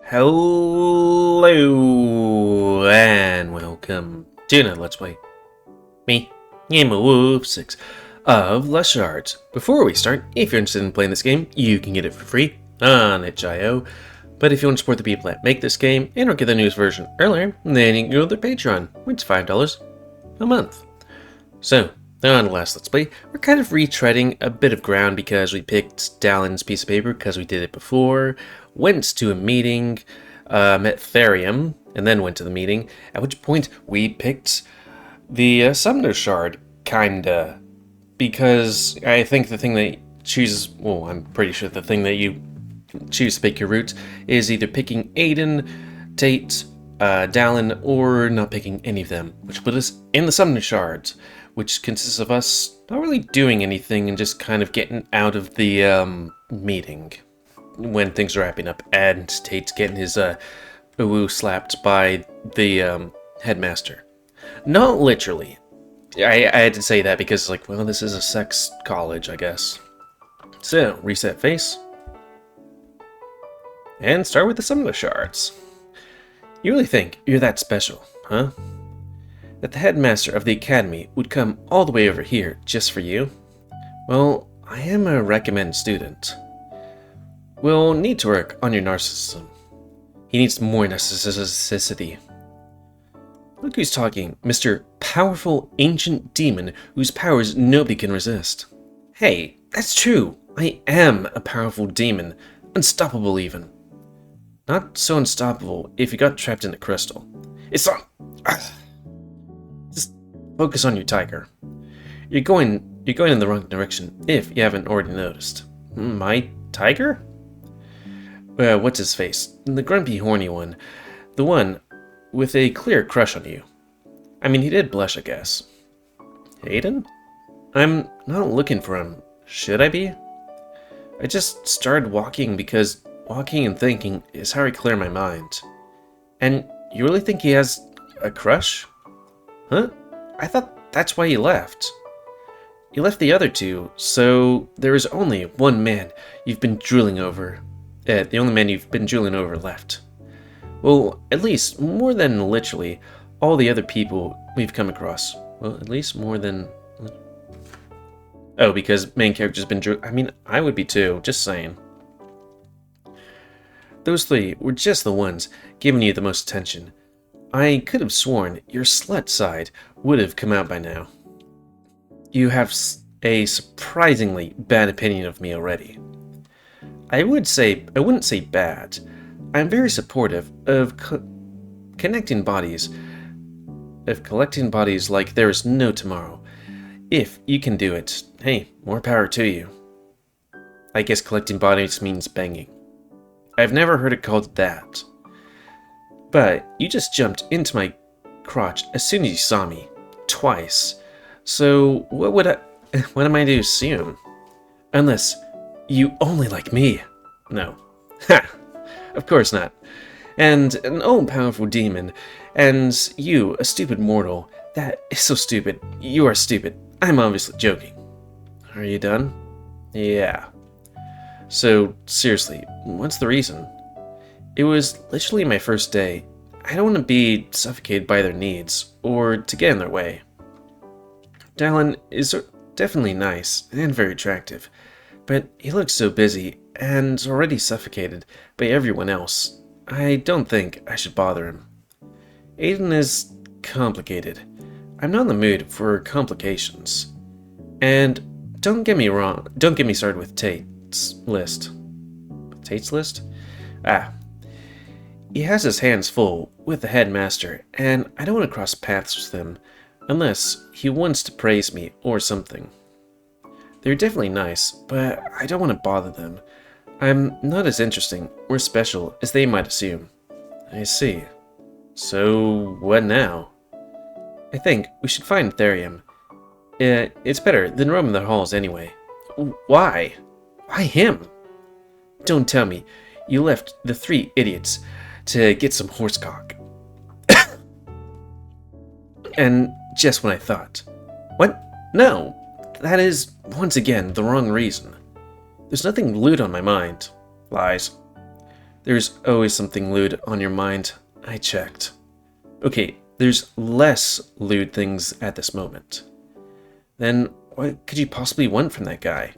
Hello and welcome to another Let's Play. Me, GamerWolfSix of Shards. Before we start, if you're interested in playing this game, you can get it for free on itch.io. But if you want to support the people that make this game and or get the newest version earlier, then you can go to their Patreon, which is $5 a month. So, on the last Let's Play, we're kind of retreading a bit of ground because we picked Dallin's piece of paper because we did it before, went to a meeting, met Therium, and then went to the meeting, at which point we picked the Summoner Shard, kinda. Because I think the thing that chooses, well, I'm pretty sure the thing that you choose to pick your route is either picking Aiden, Tate, Dallin, or not picking any of them, which put us in the Summoner Shards, which consists of us not really doing anything and just kind of getting out of the meeting when things are wrapping up, and Tate's getting his uwu slapped by the headmaster. Not literally. I had to say that because, like, well, this is a sex college, I guess. So, reset face. And start with the Summoner Shards. You really think you're that special, huh? That the headmaster of the academy would come all the way over here just for you? Well, I am a recommended student. We'll need to work on your narcissism. He needs more narcissicity. Look who's talking, Mr. Powerful Ancient Demon whose powers nobody can resist. Hey, that's true. I am a powerful demon. Unstoppable even. Not so unstoppable if you got trapped in a crystal. It's not... Just focus on your tiger. You're going in the wrong direction if you haven't already noticed. My tiger? What's his face? The grumpy horny one. The one with a clear crush on you. I mean, he did blush, I guess. Aiden? I'm not looking for him. Should I be? I just started walking because walking and thinking is how I clear my mind. And you really think he has a crush? Huh? I thought that's why he left. You left the other two, so there is only one man you've been drooling over. The only man you've been drooling over left. Well, at least more than literally all the other people we've come across. Well, at least more than... Oh, because main character's been drooling. I mean, I would be too, just saying. Those three were just the ones giving you the most attention. I could have sworn your slut side would have come out by now. You have a surprisingly bad opinion of me already. I wouldn't say bad. I'm very supportive of collecting bodies like there is no tomorrow. If you can do it, hey, more power to you. I guess collecting bodies means banging. I've never heard it called that. But you just jumped into my crotch as soon as you saw me. Twice. So what am I to assume? Unless you only like me. No. Ha! Of course not. And an all-powerful demon. And you, a stupid mortal. That is so stupid. You are stupid. I'm obviously joking. Are you done? Yeah. So, seriously, what's the reason? It was literally my first day. I don't want to be suffocated by their needs, or to get in their way. Dallin is definitely nice and very attractive, but he looks so busy and already suffocated by everyone else. I don't think I should bother him. Aiden is complicated. I'm not in the mood for complications. And don't get me wrong, don't get me started with Tate's list. Tate's list? He has his hands full with the headmaster, and I don't want to cross paths with him unless he wants to praise me or something. They're definitely nice, but I don't want to bother them. I'm not as interesting or special as they might assume. I see. So, what now? I think we should find Therium. It's better than roaming the halls anyway. Why? Why him? Don't tell me you left the three idiots to get some horsecock. And just when I thought. What? No, that is, once again, the wrong reason. There's nothing lewd on my mind. Lies. There's always something lewd on your mind. I checked. Okay, there's less lewd things at this moment. Then what could you possibly want from that guy?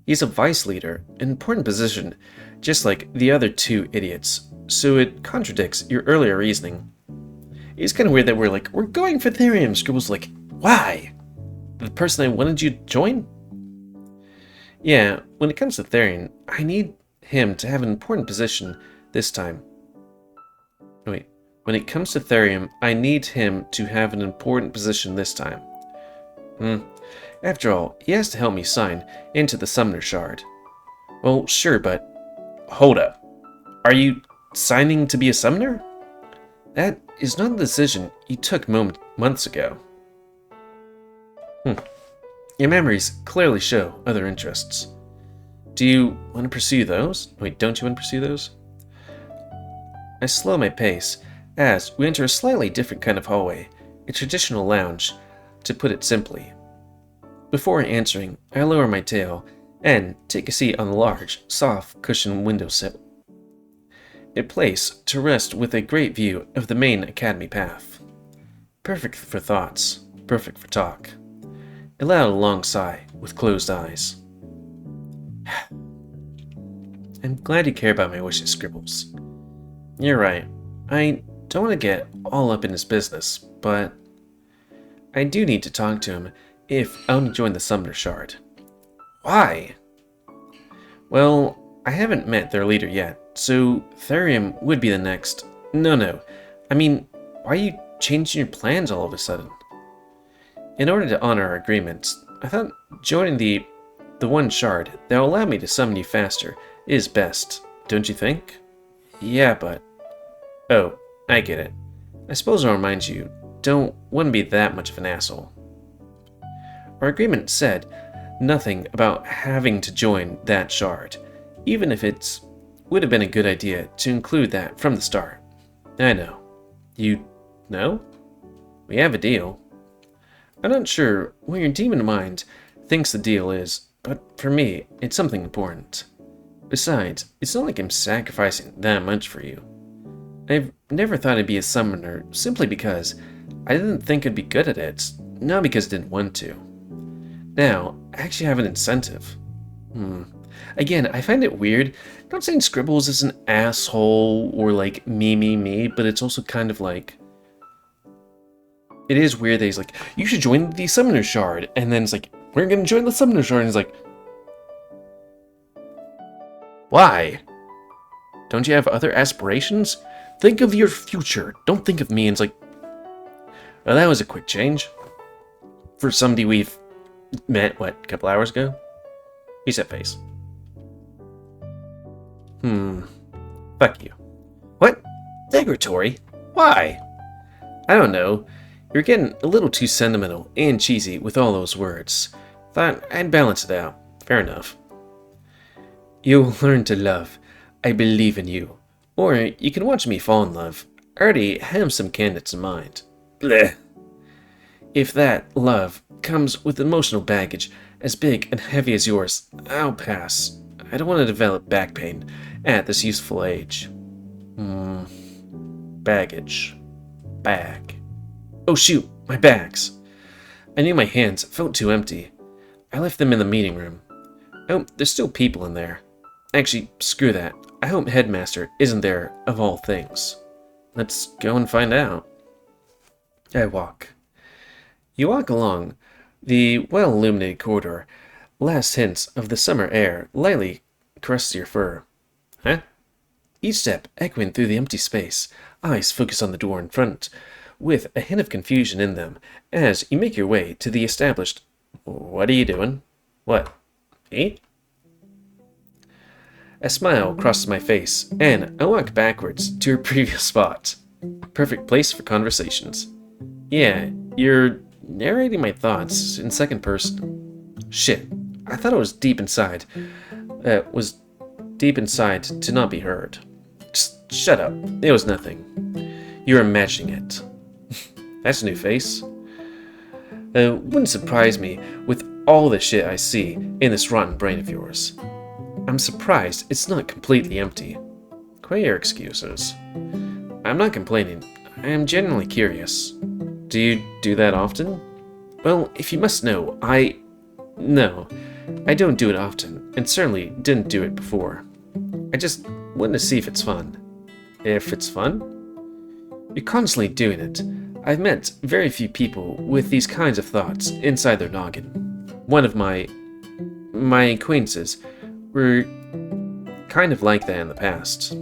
He's a vice leader, an important position, just like the other two idiots, so it contradicts your earlier reasoning. It's kind of weird that we're going for Therium. Scribble's like, why? The person I wanted you to join? Yeah, when it comes to Therium, I need him to have an important position this time. Wait, when it comes to Therium, I need him to have an important position this time. After all, he has to help me sign into the Summoner Shard. Well, sure, but hold up. Are you signing to be a summoner? That is not a decision you took months ago. Your memories clearly show other interests. Do you want to pursue those? Wait, don't you want to pursue those? I slow my pace as we enter a slightly different kind of hallway, a traditional lounge, to put it simply. Before answering, I lower my tail and take a seat on the large, soft cushioned windowsill. A place to rest with a great view of the main academy path. Perfect for thoughts, perfect for talk. I let out a long sigh with closed eyes. I'm glad you care about my wishes, Scribbles. You're right. I don't want to get all up in his business, but I do need to talk to him if I want to join the Summoner Shard. Why? Well, I haven't met their leader yet, so Therium would be the next. No. I mean, why are you changing your plans all of a sudden? In order to honor our agreements, I thought joining the one shard that will allow me to summon you faster is best, don't you think? Yeah, but... Oh, I get it. I suppose I'll remind you, don't want to be that much of an asshole. Our agreement said nothing about having to join that shard, even if it would have been a good idea to include that from the start. I know. You know? We have a deal. I'm not sure what your demon mind thinks the deal is, but for me, it's something important. Besides, it's not like I'm sacrificing that much for you. I've never thought I'd be a summoner simply because I didn't think I'd be good at it, not because I didn't want to. Now, I actually have an incentive. Again, I find it weird. Not saying Scribbles is an asshole or like me, but it's also kind of like... It is weird that he's like, you should join the Summoner Shard, and then it's like, we're gonna join the Summoner Shard, and he's like... Why? Don't you have other aspirations? Think of your future. Don't think of me. And it's like, well, that was a quick change. For somebody we've met, what, a couple hours ago? He said face. Fuck you. What? Degradatory? Why? I don't know. You're getting a little too sentimental and cheesy with all those words. Thought I'd balance it out. Fair enough. You'll learn to love. I believe in you. Or you can watch me fall in love. I already have some candidates in mind. Blech. If that love comes with emotional baggage as big and heavy as yours, I'll pass. I don't want to develop back pain at this useful age. Baggage. Bag. Oh shoot, my bags. I knew my hands felt too empty. I left them in the meeting room. Oh, there's still people in there. Actually, screw that. I hope Headmaster isn't there of all things. Let's go and find out. I walk. You walk along the well-illuminated corridor. Last hints of the summer air lightly caresses your fur. Huh? Each step echoing through the empty space. Eyes focus on the door in front, with a hint of confusion in them, as you make your way to the established... What are you doing? What? Me? A smile crosses my face, and I walk backwards to her previous spot. Perfect place for conversations. Yeah, you're narrating my thoughts in second person. Shit, I thought it was deep inside. To not be heard. Just shut up. It was nothing. You're imagining it. That's a new face. Wouldn't surprise me with all the shit I see in this rotten brain of yours. I'm surprised it's not completely empty. Quit your excuses. I'm not complaining. I am genuinely curious. Do you do that often? Well, if you must know, No, I don't do it often, and certainly didn't do it before. I just wanted to see if it's fun. If it's fun? You're constantly doing it. I've met very few people with these kinds of thoughts inside their noggin. One of my acquaintances were kind of like that in the past.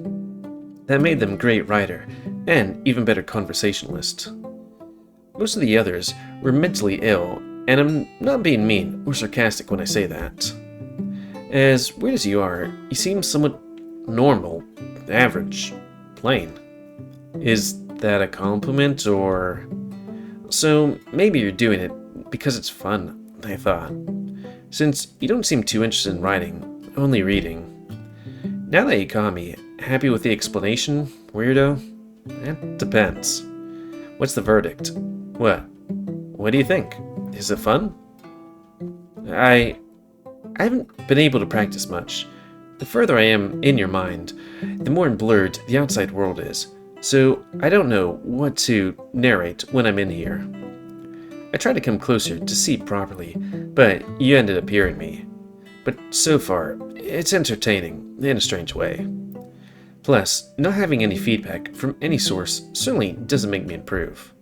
That made them a great writer, and even better conversationalist. Most of the others were mentally ill, and I'm not being mean or sarcastic when I say that. As weird as you are, you seem somewhat normal, average, plain. Is that a compliment, or... So, maybe you're doing it because it's fun, I thought. Since you don't seem too interested in writing, only reading. Now that you caught me, happy with the explanation, weirdo? It depends. What's the verdict? What do you think? Is it fun? I haven't been able to practice much. The further I am in your mind, the more blurred the outside world is, so I don't know what to narrate when I'm in here. I try to come closer to see properly, but you ended up hearing me. But so far, it's entertaining in a strange way. Plus, not having any feedback from any source certainly doesn't make me improve.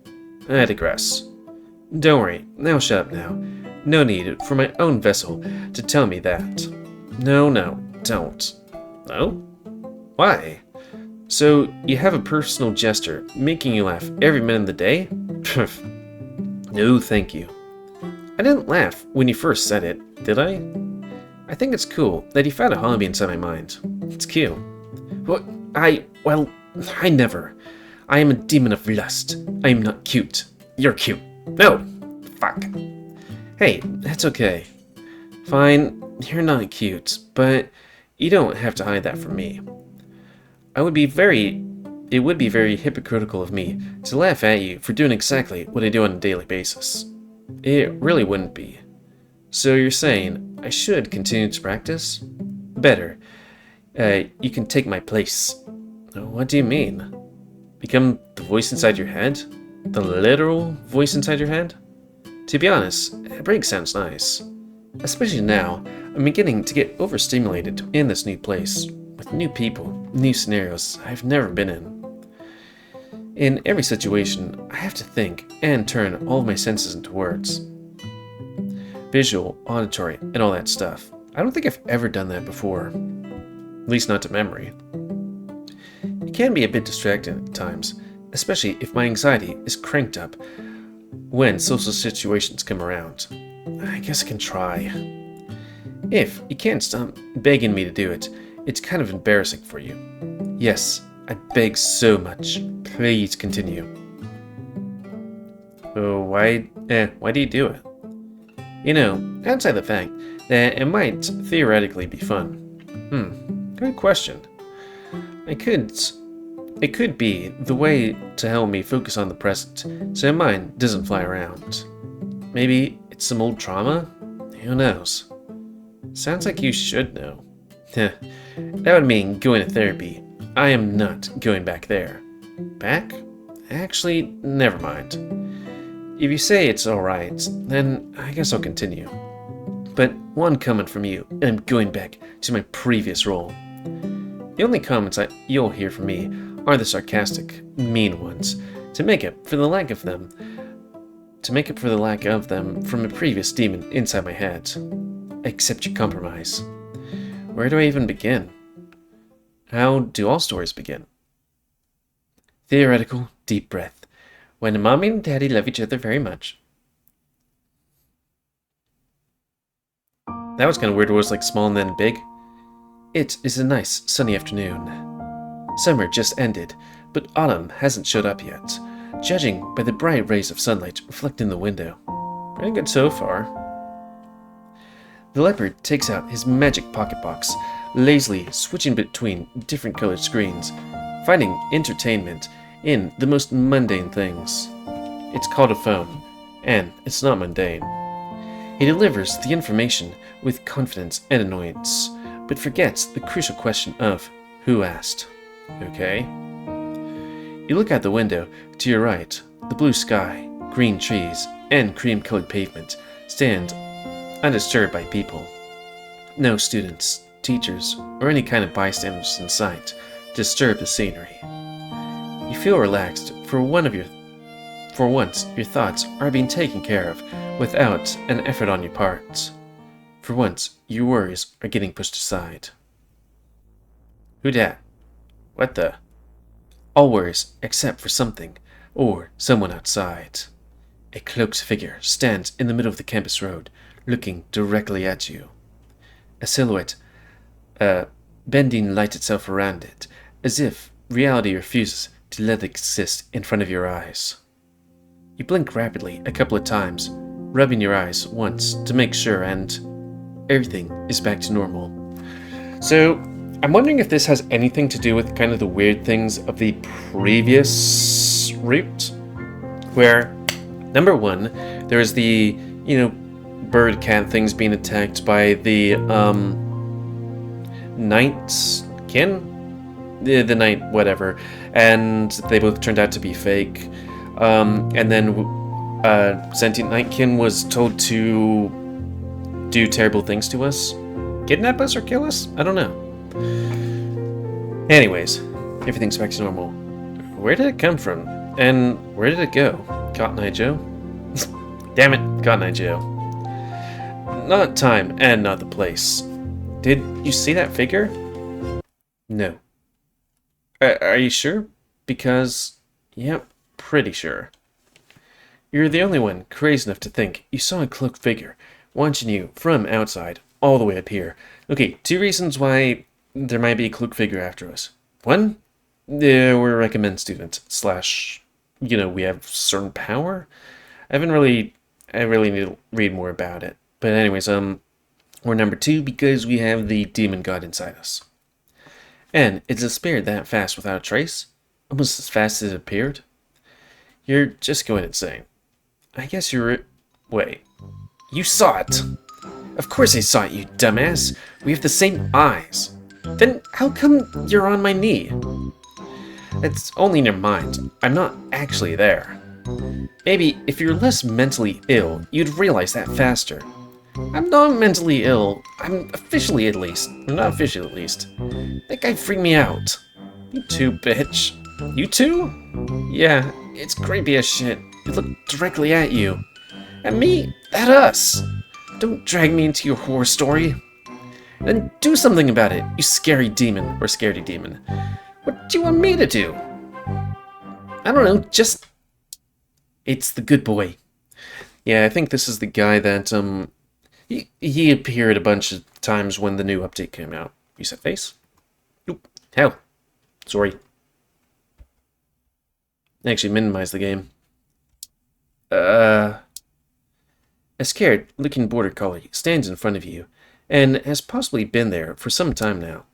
I digress. Don't worry, I'll shut up now. No need for my own vessel to tell me that. No, don't. No? Why? So, you have a personal jester making you laugh every minute of the day? No, thank you. I didn't laugh when you first said it, did I? I think it's cool that you found a hobby inside my mind. It's cute. I never. I am a demon of lust. I am not cute. You're cute. No! Fuck. Hey, that's okay. Fine, you're not cute, but you don't have to hide that from me. It would be very hypocritical of me to laugh at you for doing exactly what I do on a daily basis. It really wouldn't be. So you're saying I should continue to practice? Better. You can take my place. What do you mean? Become the voice inside your head? The literal voice inside your head? To be honest, a break sounds nice. Especially now, I'm beginning to get overstimulated in this new place, with new people, new scenarios I've never been in. In every situation, I have to think and turn all of my senses into words. Visual, auditory, and all that stuff. I don't think I've ever done that before. At least not to memory. It can be a bit distracting at times, especially if my anxiety is cranked up when social situations come around. I guess I can try. If you can't stop begging me to do it, it's kind of embarrassing for you. Yes, I beg so much. Please continue. Oh, why do you do it? You know, outside the fact that it might theoretically be fun. Good question. It could be the way to help me focus on the present, so my mind doesn't fly around. Maybe it's some old trauma? Who knows? Sounds like you should know. That would mean going to therapy. I am not going back there. Back? Actually, never mind. If you say it's alright, then I guess I'll continue. But one comment from you, and I'm going back to my previous role. The only comments you'll hear from me are the sarcastic, mean ones, to make up for the lack of them from a previous demon inside my head. Accept your compromise. Where do I even begin? How do all stories begin? Theoretical, deep breath. When mommy and daddy love each other very much. That was kind of weird. It was like small and then big. It is a nice sunny afternoon. Summer just ended, but autumn hasn't showed up yet, judging by the bright rays of sunlight reflecting in the window. Pretty good so far. The leopard takes out his magic pocket box, lazily switching between different colored screens, finding entertainment in the most mundane things. It's called a phone, and it's not mundane. He delivers the information with confidence and annoyance, but forgets the crucial question of who asked. Okay. You look out the window. To your right, the blue sky, green trees, and cream-colored pavement stand undisturbed by people. No students, teachers, or any kind of bystanders in sight disturb the scenery. You feel relaxed. For once, your thoughts are being taken care of without an effort on your part. For once, your worries are getting pushed aside. Who dat? What the? All worries except for something or someone outside. A cloaked figure stands in the middle of the campus road, looking directly at you. A silhouette, bending light itself around it, as if reality refuses to let it exist in front of your eyes. You blink rapidly a couple of times, rubbing your eyes once to make sure, and everything is back to normal. So, I'm wondering if this has anything to do with kind of the weird things of the previous route, where, number one, there is the, bird cat things being attacked by the, Nightkin? The night whatever, and they both turned out to be fake. And then sentient Nightkin was told to do terrible things to us. Kidnap us or kill us? I don't know. Anyways, everything's back to normal. Where did it come from? And where did it go? Cotton Eye Joe? Damn it, Cotton Eye Joe. Not time and not the place. Did you see that figure? No. Are you sure? Because, yep, pretty sure. You're the only one crazy enough to think you saw a cloaked figure watching you from outside all the way up here. Okay, 2 reasons why there might be a cloaked figure after us. 1, we're a recommend student / we have certain power. I really need to read more about it. But anyways, we're number 2 because we have the demon god inside us. And it disappeared that fast without a trace, almost as fast as it appeared. You're just going insane. I guess you're... Wait. You saw it! Of course I saw it, you dumbass! We have the same eyes! Then how come you're on my knee? It's only in your mind. I'm not actually there. Maybe if you're less mentally ill, you'd realize that faster. I'm not mentally ill. I'm officially at least. I'm not officially at least. That guy freaked me out. You too, bitch. You too? Yeah, it's creepy as shit. It looked directly at you. At me? At us. Don't drag me into your horror story. Then do something about it, you scary demon, or scaredy demon. What do you want me to do? I don't know, just... It's the good boy. Yeah, I think this is the guy that, he appeared a bunch of times when the new update came out. You said face? Nope. Hell. Sorry. Actually, minimize the game. A scared-looking border collie stands in front of you, and has possibly been there for some time now.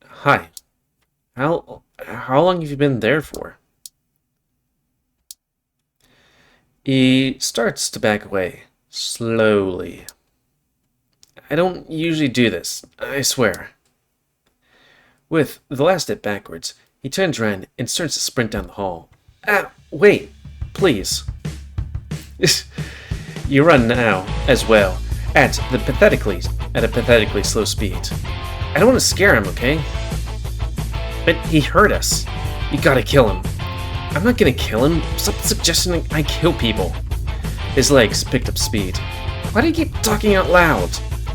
Hi. How long have you been there for? He starts to back away, slowly. I don't usually do this, I swear. With the last step backwards, he turns around and starts to sprint down the hall. Wait, please. You run now, as well, at a pathetically slow speed. I don't want to scare him, okay? But he hurt us. You gotta kill him. I'm not gonna kill him. Stop suggesting I kill people. His legs picked up speed. Why do you keep talking out loud?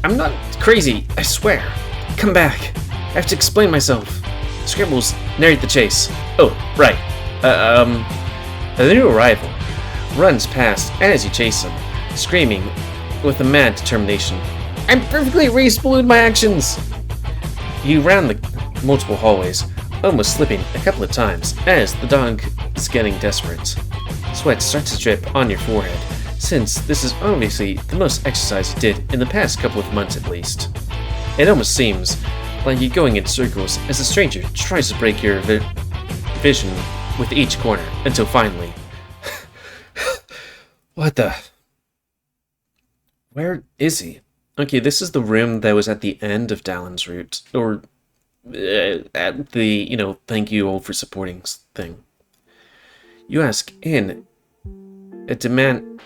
I'm not crazy, I swear. Come back. I have to explain myself. Scribbles, narrate the chase. Oh, right. The new arrival runs past as you chase him, screaming with a mad determination. I'm perfectly reasonable in my actions! You round the multiple hallways, almost slipping a couple of times as the dog is getting desperate. Sweat starts to drip on your forehead, since this is obviously the most exercise you did in the past couple of months at least. It almost seems like you're going in circles as a stranger tries to break your vision with each corner, until finally... What the... Where is he? Okay, this is the room that was at the end of Dallin's route, or at the, thank you all for supporting thing. You ask in a demanding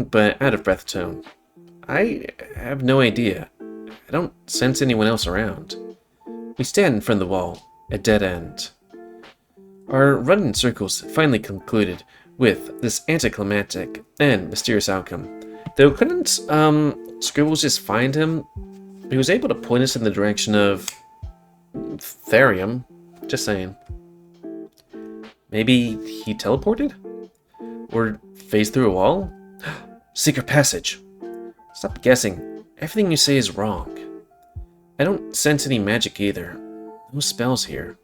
but out of breath tone. I have no idea. I don't sense anyone else around. We stand in front of the wall, a dead end. Our run in circles finally concluded with this anticlimactic and mysterious outcome. Though couldn't Scribbles just find him? He was able to point us in the direction of Therium. Just saying. Maybe he teleported? Or phased through a wall? Secret passage. Stop guessing. Everything you say is wrong. I don't sense any magic either. No spells here.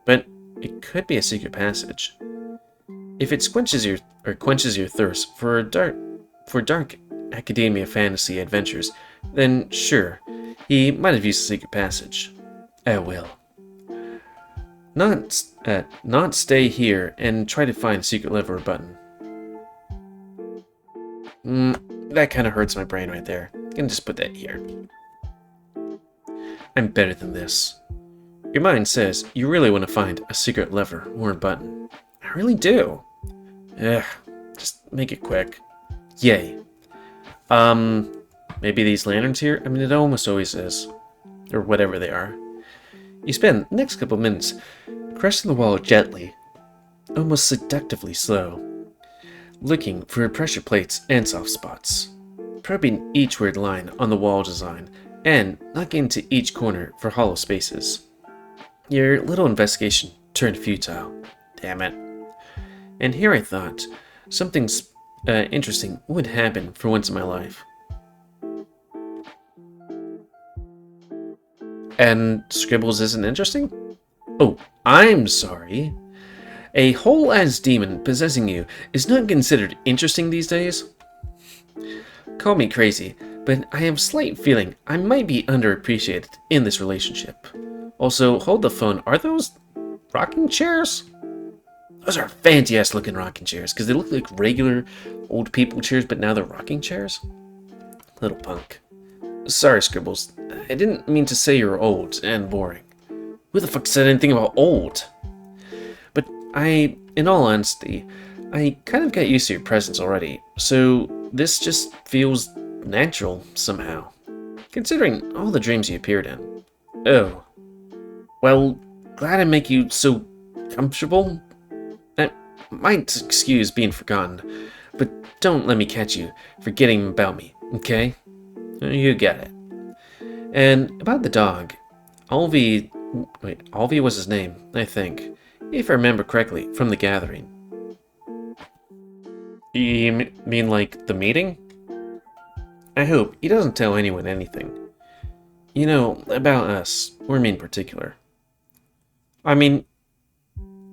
But it could be a secret passage. If it quenches your thirst for dark academia fantasy adventures, then sure, he might have used a secret passage. I will. Not stay here and try to find a secret lever or button. That kind of hurts my brain right there. I'm gonna just put that here. I'm better than this. Your mind says you really want to find a secret lever or a button. I really do. Ugh, just make it quick. Yay. Maybe these lanterns here? I mean, it almost always is. Or whatever they are. You spend the next couple minutes caressing the wall gently, almost seductively slow, looking for pressure plates and soft spots, probing each weird line on the wall design, and knocking into each corner for hollow spaces. Your little investigation turned futile. Damn it. And here I thought something interesting would happen for once in my life. And Scribbles isn't interesting? Oh, I'm sorry. A whole-ass demon possessing you is not considered interesting these days? Call me crazy, but I have a slight feeling I might be underappreciated in this relationship. Also, hold the phone. Are those rocking chairs? Those are fancy-ass looking rocking chairs, because they look like regular old people chairs, but now they're rocking chairs? Little punk. Sorry, Scribbles. I didn't mean to say you're old and boring. Who the fuck said anything about old? But in all honesty, I kind of got used to your presence already, so this just feels natural somehow, considering all the dreams you appeared in. Oh. Well, glad I make you so comfortable. I might excuse being forgotten, but don't let me catch you forgetting about me, okay? You get it. And about the dog, Alvi was his name, I think, if I remember correctly from the gathering. You mean like the meeting? I hope he doesn't tell anyone anything. You know, about us, or me in particular. I mean,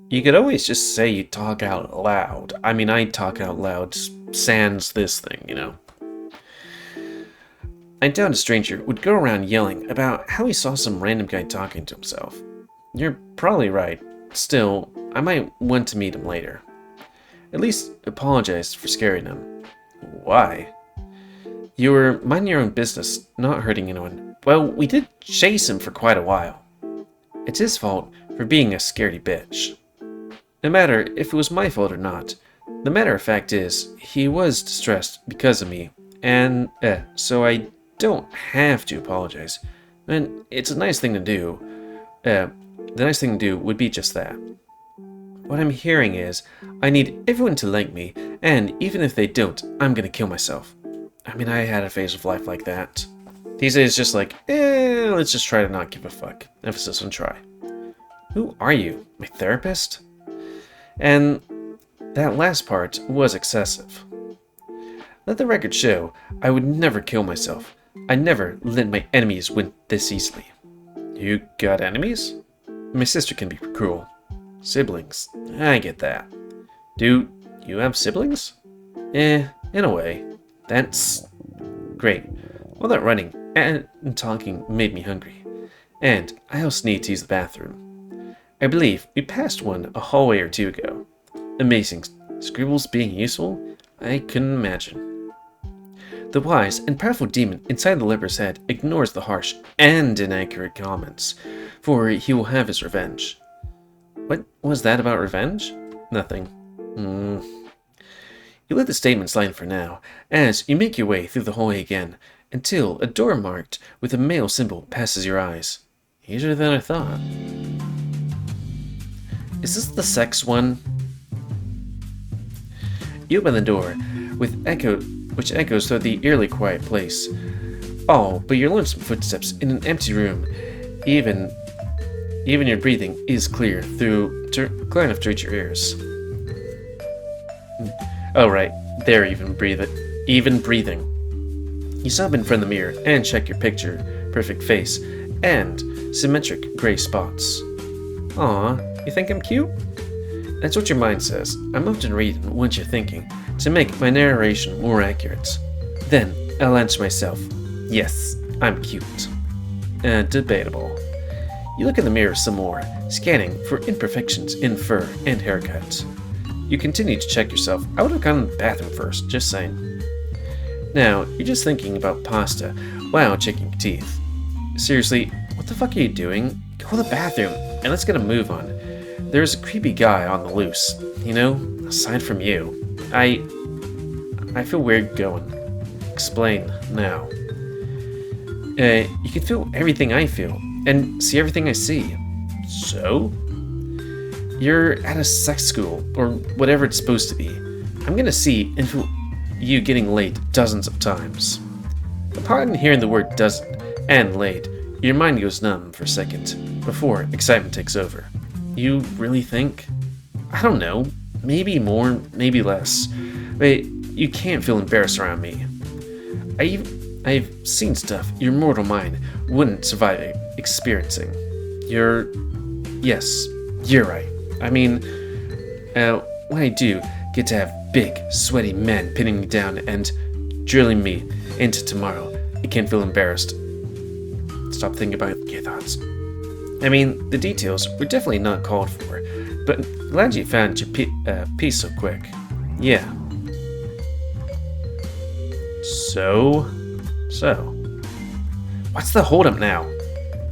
you could always just say you talk out loud. I mean, I talk out loud sans this thing, you know. I doubt a stranger would go around yelling about how he saw some random guy talking to himself. You're probably right. Still, I might want to meet him later. At least apologize for scaring him. Why? You were minding your own business, not hurting anyone. Well, we did chase him for quite a while. It's his fault for being a scaredy bitch. No matter if it was my fault or not, the matter of fact is, he was distressed because of me, and so I don't have to apologize. And it's a nice thing to do. The nice thing to do would be just that. What I'm hearing is, I need everyone to like me, and even if they don't, I'm gonna kill myself. I mean, I had a phase of life like that. These days, just like, let's just try to not give a fuck. Emphasis on try. Who are you? My therapist? And that last part was excessive. Let the record show, I would never kill myself. I never let my enemies win this easily. You got enemies? My sister can be cruel. Siblings, I get that. Do you have siblings? In a way. That's great. All that running and talking made me hungry. And I also need to use the bathroom. I believe we passed one a hallway or two ago. Amazing. Scribbles being useful? I couldn't imagine. The wise and powerful demon inside the leper's head ignores the harsh and inaccurate comments, for he will have his revenge. What was that about revenge? Nothing. You let the statement slide for now, as you make your way through the hallway again, until a door marked with a male symbol passes your eyes. Easier than I thought. Is this the sex one? You open the door, which echoes through the eerily quiet place. All but your lonesome footsteps in an empty room. Even your breathing is clear enough to reach your ears. Oh right, they're even breathing. You stop in front of the mirror and check your picture, perfect face, and symmetric gray spots. Aw, you think I'm cute? That's what your mind says. I'm often reading what you're thinking to make my narration more accurate. Then I'll answer myself, yes, I'm cute. Debatable. You look in the mirror some more, scanning for imperfections in fur and haircut. You continue to check yourself. I would have gone to the bathroom first, just saying. Now, you're just thinking about pasta while checking your teeth. Seriously, what the fuck are you doing? Go to the bathroom, and let's get a move on. There's a creepy guy on the loose, you know, aside from you. I feel weird going. Explain now. You can feel everything I feel, and see everything I see. So? You're at a sex school, or whatever it's supposed to be. I'm gonna see and feel you getting laid dozens of times. Upon hearing the word dozen and laid, your mind goes numb for a second, before excitement takes over. You really think? I don't know. Maybe more, maybe less. But you can't feel embarrassed around me. I've seen stuff your mortal mind wouldn't survive experiencing. Yes, you're right. I mean, when I do get to have big, sweaty men pinning me down and drilling me into tomorrow, I can't feel embarrassed. Stop thinking about your thoughts. I mean, the details were definitely not called for, but glad you found your piece so quick. Yeah. So, what's the holdup now?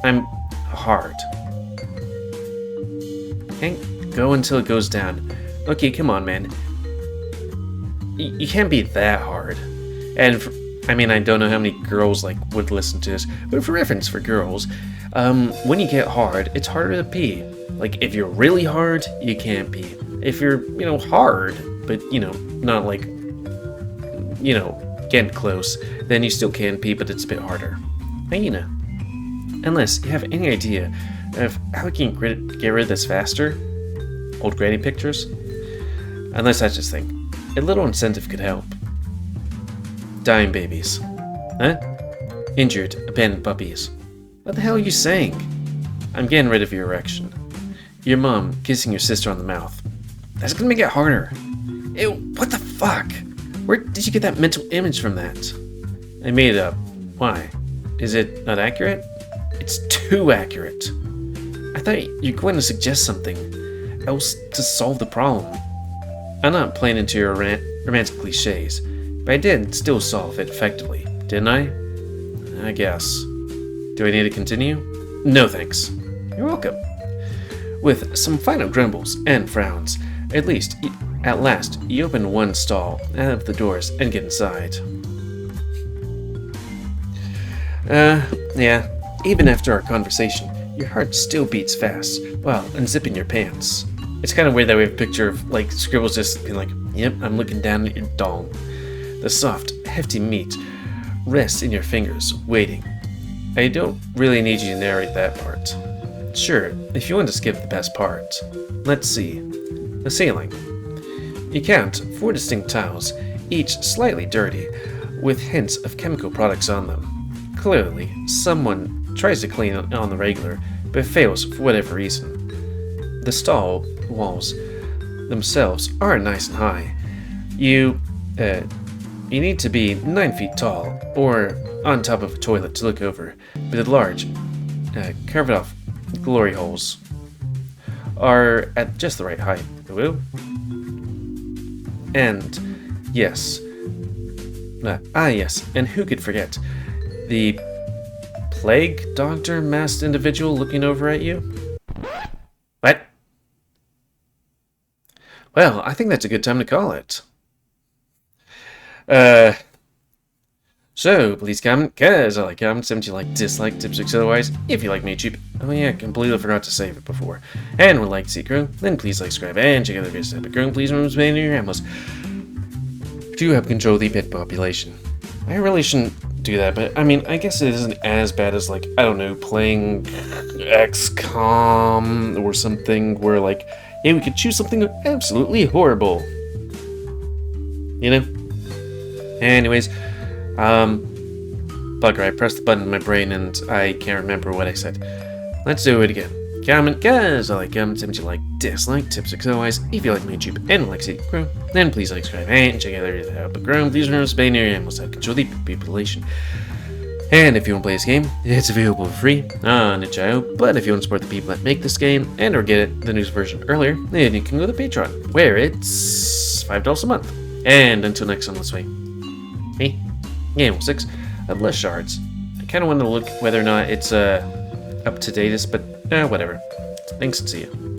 I'm hard. Can't go until it goes down. Okay, come on, man. You can't be that hard. And I don't know how many girls would listen to this, but for reference for girls, when you get hard, it's harder to pee. If you're really hard, you can't pee. If you're, hard, but not getting close, then you still can pee, but it's a bit harder. And unless you have any idea of how we can get rid of this faster, old granny pictures. Unless I just think a little incentive could help. Dying babies. Huh? Injured, abandoned puppies. What the hell are you saying? I'm getting rid of your erection. Your mom kissing your sister on the mouth. That's gonna make it harder. Ew, what the fuck? Where did you get that mental image from that? I made it up. Why? Is it not accurate? It's too accurate. I thought you were going to suggest something else to solve the problem. I'm not playing into your romantic cliches, but I did still solve it effectively, didn't I? I guess. Do I need to continue? No thanks. You're welcome. With some final grumbles and frowns, at last, you open one stall out of the doors and get inside. Yeah, even after our conversation, your heart still beats fast while unzipping your pants. It's kind of weird that we have a picture of, Scribbles just being yep, I'm looking down at your dong. The soft, hefty meat rests in your fingers, waiting. I don't really need you to narrate that part. Sure, if you want to skip the best part. Let's see. The ceiling. You count 4 distinct tiles, each slightly dirty, with hints of chemical products on them. Clearly, someone tries to clean it on the regular, but fails for whatever reason. The stall walls themselves are nice and high. You need to be 9 feet tall, or on top of a toilet to look over, but the large, carved off glory holes are at just the right height. And yes, Yes, and who could forget? The plague doctor masked individual looking over at you? What? Well, I think that's a good time to call it. So, please comment, cause I like comments, if you like, dislike, tips, otherwise, if you like me cheap. Oh yeah, completely forgot to save it before. And would like to see it grow, then please like, subscribe, and check out the videos that have grown. Please remember to spend your animals to help control the pet population. I really shouldn't do that, but I mean, I guess it isn't as bad as, like, I don't know, playing XCOM or something where, like, hey, we could choose something absolutely horrible. You know? Anyways, bugger, I pressed the button in my brain and I can't remember what I said. Let's do it again. Comment, guys, I like comments, if you like, dislike, tips, otherwise, if you like my YouTube and like to see it grow, then please like, subscribe, and check out the videos that help it grow. Please remember to spay near animals that control the population. And if you want to play this game, it's available for free on itch.io, but if you want to support the people that make this game and or get it, the news version earlier, then you can go to Patreon, where it's $5 a month. And until next time, let's play. Me, GamerWolfSix of Shards. I kind of want to look whether or not it's up to date, but whatever. Thanks and see you.